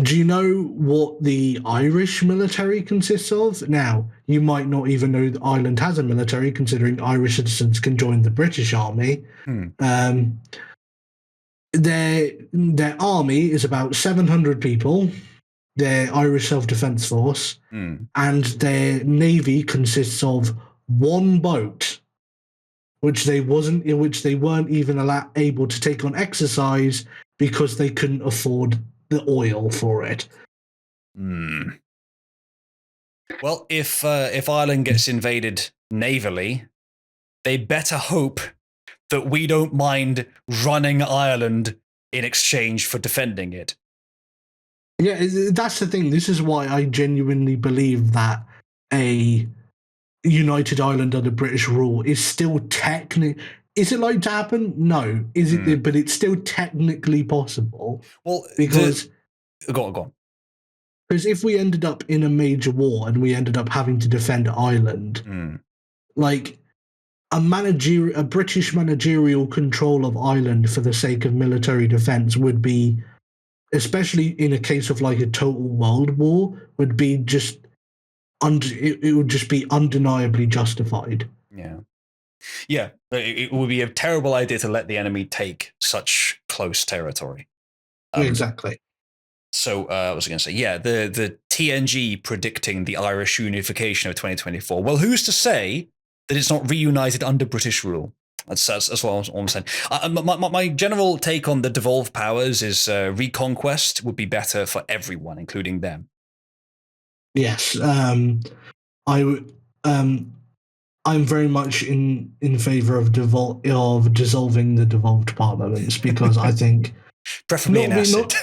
Do you know what the Irish military consists of? Now, you might not even know that Ireland has a military, considering Irish citizens can join the British Army. Hmm. Their army is about 700 people. Their Irish Self Defence Force, and their navy consists of one boat, which they weren't even able to take on exercise because they couldn't afford the oil for it. Well, if Ireland gets invaded navally, they better hope that we don't mind running Ireland in exchange for defending it. Yeah, that's the thing. This is why I genuinely believe that a United Ireland under British rule is still technically. Is it like to happen? No. Is it? But it's still technically possible. Well, because go on. Because if we ended up in a major war and we ended up having to defend Ireland, like a British managerial control of Ireland for the sake of military defense would be, especially in a case of like a total world war, would be just it would just be undeniably justified. Yeah, it would be a terrible idea to let the enemy take such close territory. Exactly. So I was going to say, yeah, the TNG predicting the Irish unification of 2024. Well, who's to say that it's not reunited under British rule? That's what I'm saying. My general take on the devolved powers is reconquest would be better for everyone, including them. Yes, I'm very much in favor of dissolving the devolved parliaments because I think preferably in acid.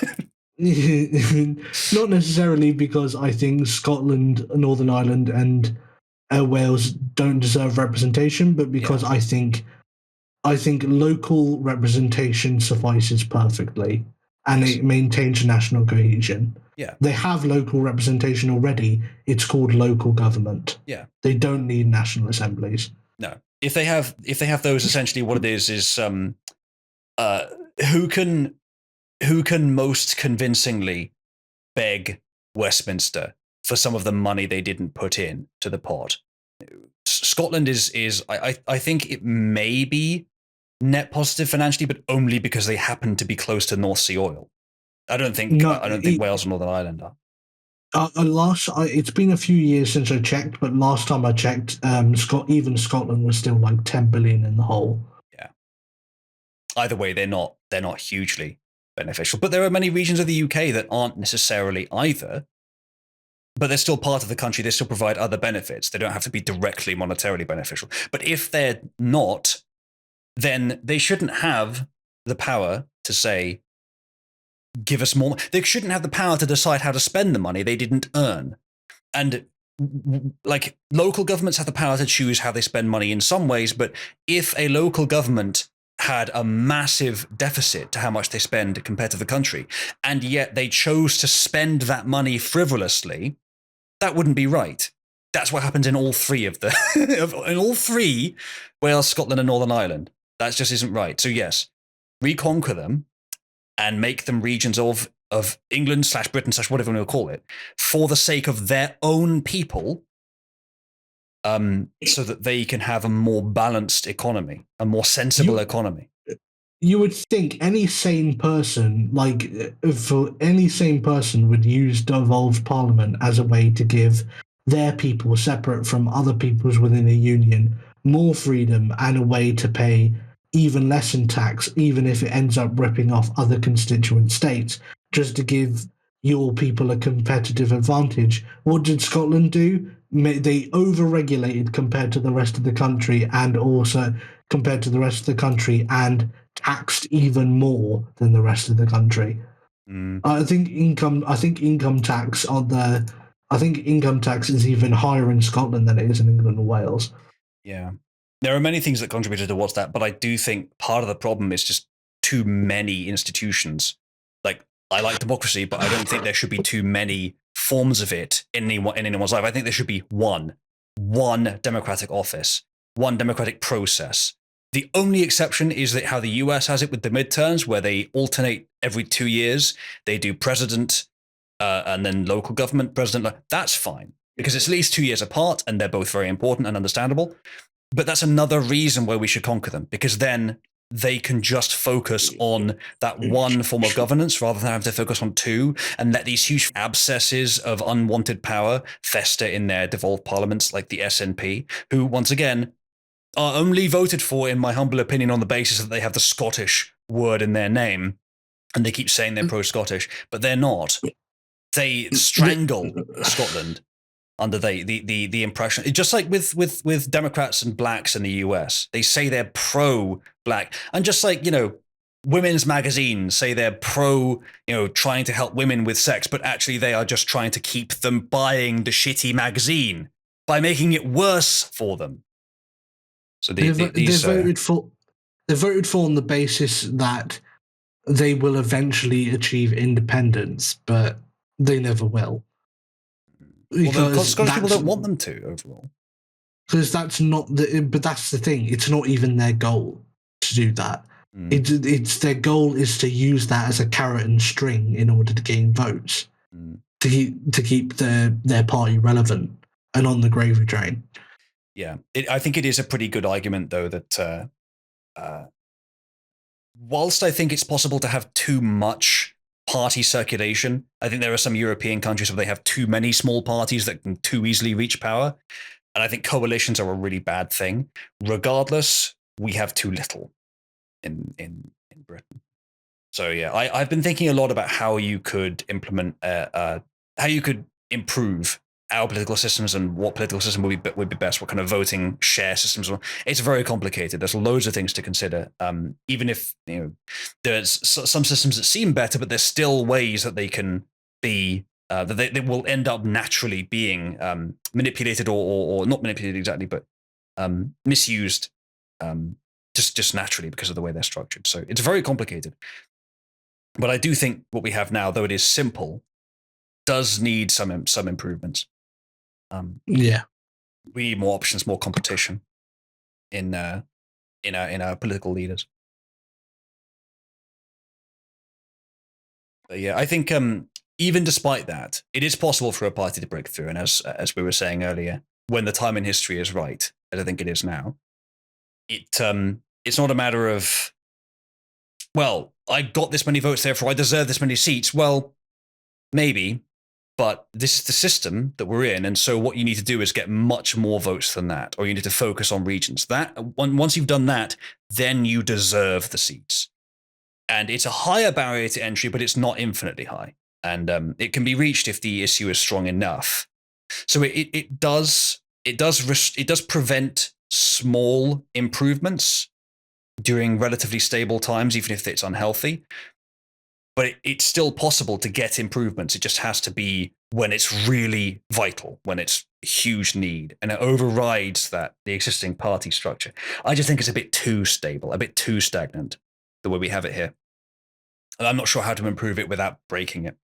Not necessarily because I think Scotland, Northern Ireland, and Wales don't deserve representation, but because I think local representation suffices perfectly, and it maintains national cohesion. Yeah, they have local representation already. It's called local government. Yeah, they don't need national assemblies. No, if they have those, essentially what it is who can most convincingly beg Westminster for some of the money they didn't put in to the pot. Scotland is I think it may be net positive financially, but only because they happen to be close to North Sea oil. I don't think Wales or Northern Ireland are. It's been a few years since I checked, but last time I checked, even Scotland was still like 10 billion in the hole. Yeah. Either way, they're not hugely beneficial. But there are many regions of the UK that aren't necessarily either. But they're still part of the country. They still provide other benefits. They don't have to be directly monetarily beneficial. But if they're not, then they shouldn't have the power to say, give us more. They shouldn't have the power to decide how to spend the money they didn't earn. And like local governments have the power to choose how they spend money in some ways, but if a local government had a massive deficit to how much they spend compared to the country, and yet they chose to spend that money frivolously, that wouldn't be right. That's what happens in all three of in all three, Wales, Scotland, and Northern Ireland. That just isn't right. So yes, reconquer them and make them regions of England / Britain / whatever you want to call it, for the sake of their own people, so that they can have a more balanced economy, a more sensible economy. You would think any sane person, would use devolved parliament as a way to give their people, separate from other peoples within a union, more freedom and a way to pay even less in tax, even if it ends up ripping off other constituent states, just to give your people a competitive advantage. What did Scotland do? They over-regulated compared to the rest of the country, and also compared to the rest of the country, and taxed even more than the rest of the country. I think income tax is even higher in Scotland than it is in England and Wales. Yeah. There are many things that contributed towards that, but I do think part of the problem is just too many institutions. Like, I like democracy, but I don't think there should be too many forms of it in anyone's life. I think there should be one democratic office, one democratic process. The only exception is that how the US has it with the midterms, where they alternate every 2 years. They do president, and then local government president, that's fine because it's at least 2 years apart and they're both very important and understandable. But that's another reason why we should conquer them, because then they can just focus on that one form of governance rather than having to focus on two and let these huge abscesses of unwanted power fester in their devolved parliaments like the SNP, who, once again, are only voted for, in my humble opinion, on the basis that they have the Scottish word in their name. And they keep saying they're pro-Scottish, but they're not. They strangle Scotland under the impression, just like with Democrats and blacks in the US, they say they're pro-black, and just like, you know, women's magazines say they're pro, you know, trying to help women with sex, but actually they are just trying to keep them buying the shitty magazine by making it worse for them. So they voted for on the basis that they will eventually achieve independence, but they never will. Because Scottish people don't want them to overall. Because that's not but that's the thing. It's not even their goal to do that. It's their goal is to use that as a carrot and string in order to gain votes, to keep their party relevant and on the gravy train. Yeah, I think it is a pretty good argument, though, that whilst I think it's possible to have too much party circulation, I think there are some European countries where they have too many small parties that can too easily reach power. And I think coalitions are a really bad thing. Regardless, we have too little in Britain. So yeah, I've been thinking a lot about how you could implement, how you could improve our political systems and what political system would be best, what kind of voting share systems. It's very complicated. There's loads of things to consider. Even if, you know, there's some systems that seem better, but there's still ways that they can be that they will end up naturally being manipulated or not manipulated exactly, but misused just naturally because of the way they're structured. So it's very complicated. But I do think what we have now, though it is simple, does need some improvements. Yeah, we need more options, more competition in our political leaders. But yeah, I think even despite that, it is possible for a party to break through. And as we were saying earlier, when the time in history is right, as I think it is now, it's not a matter of, well, I got this many votes, therefore I deserve this many seats. Well, maybe. But this is the system that we're in, and so what you need to do is get much more votes than that, or you need to focus on regions. That once you've done that, then you deserve the seats. And it's a higher barrier to entry, but it's not infinitely high, and it can be reached if the issue is strong enough. So it does prevent small improvements during relatively stable times, even if it's unhealthy. But it's still possible to get improvements. It just has to be when it's really vital, when it's a huge need, and it overrides the existing party structure. I just think it's a bit too stable, a bit too stagnant, the way we have it here. And I'm not sure how to improve it without breaking it.